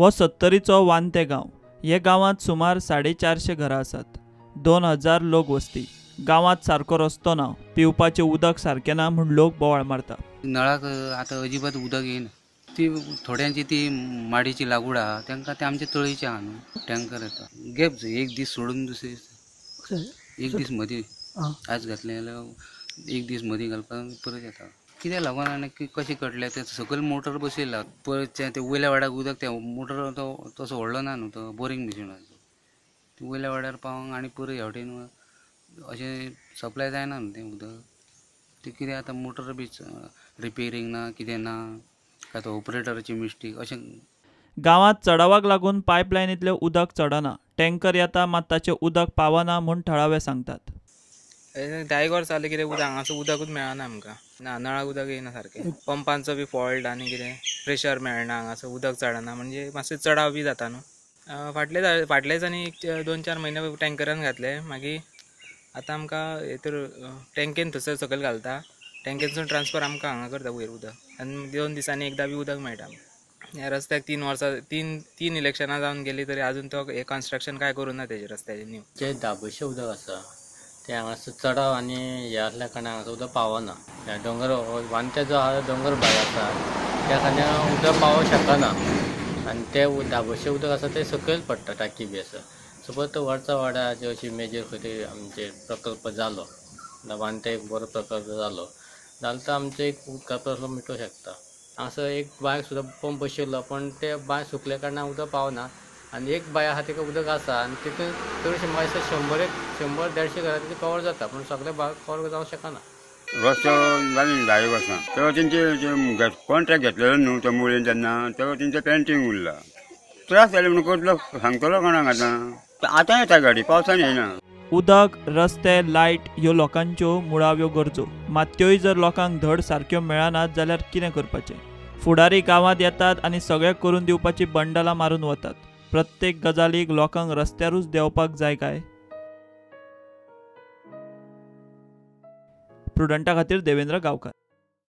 हो 70चो वांते गांव. हे गांवांत सुमार 450 घरां आसात. 2000 लोक वस्ती. गांवांत सारको रस्तो ना, पिवपाचें उदक सारकें ना म्हूण लोक बोवाळ मारता. नळाक आता अजिबात उदक येना. ती थोड्यांची ती माडीची लागवड आहा तांकां ते आमच्या तळीचे आहा न्हू, टँकर येता. गॅप एक दीस सोडून दुसरे एक दीस मदीं आज घातलें जाल्यार एक दीस मदीं घालपाक परत येता. कित्याक लागून आनी कशें कटलें ते सकयल मोटर बसयला. परत ते वयल्या वाड्याक उदक ते मोटर तसो व्हडलो ना न्हू तो बोरींग मशीनाचो. ते वयल्या वाड्यार पावोंक आनी परत ह्या वटेन अशें सप्लाय जायना न्हू तें उदक. ते कितें आतां मोटर बी रिपेरींग ना कितें ना काय तो ऑपरेटराची मिस्टेक अशें. गांवांत चडावाक लागून पायपलायनींतलें उदक चडना. टँकर येता मात ताचें उदक पावना म्हूण थळावे सांगतात. 10 वर्स जालें कितें उदक हांगासर उदकूच मेळना आमकां. ना नळाक उदक येना सारकें. पंपांचो बी फॉल्ट आनी कितें प्रेशर मेळना हांगासर उदक चडना म्हणजे मातशें चडाव बी जाता न्हू. फाटल्या दिसांनी 2-4 म्हयने टँकरान घातले. मागीर आतां आमकां हेतूर टँकेन थंयसर सकयल घालता. टँकेनसून ट्रान्सफर आमकां हांगा करता वयर उदक आनी 2 दिसांनी एकदां बी उदक मेळटा. ह्या रस्त्याक 3 इलेक्शनां जावन गेली तरी आजून तो हे कन्स्ट्रक्शन काय करूं ना तेजे रस्त्याचे न्यू. जे दाबोशें उदक आसा तें हांगासर चडाव आनी हे आसल्या कारणान हांगासर उदक पावना. दोंगर वांते जो आहा दोंगर भाग आसा त्या कारणान उदक पावोंक शकना आनी तें दाबोशें उदक आसा तें सकयल पडटा टाकी बी आसा. सपोज तो वरचा वाड्यार अशी मेजर खंय तरी आमचे प्रकल्प जालो वांते एक बरो प्रकल्प जालो जाल्यार तो आमचो एक उदकाचो असो मिटोवंक शकता. हांगासर एक बांय सुद्दां पंप बसयल्लो पण ते बांय सुकल्या कारणान उदक पावना आनी एक बांय आहा तिका उदक आसा आनी तितून चडशें म्हाका 100-150 घरां तितून कवर जाता पूण सगळे भाग कवर जावंक शकना. रस्तो जाली 10 वर्सां तेव्हा तेंचे कॉन्ट्रॅक्ट घेतलेलो न्हू तो मुळेन तेन्ना तेव्हा तेंचें पेंटींग उरला. त्रास जाले म्हणून कसलो सांगतलो कोणाक आतां येता गाडी पावसान येना. उदक, रस्ते, लायट ह्यो लोकांच्यो मुळाव्यो गरजो. मात त्योय जर लोकांक धड सारक्यो मेळनात जाल्यार कितें करपाचें? फुडारी गांवांत येतात आनी सगळें करून दिवपाची बंडलां मारून वतात. प्रत्येक गजालीक लोकांक रस्त्यारूच देंवपाक जाय काय? प्रुडंटा खातीर देवेंद्र गांवकार.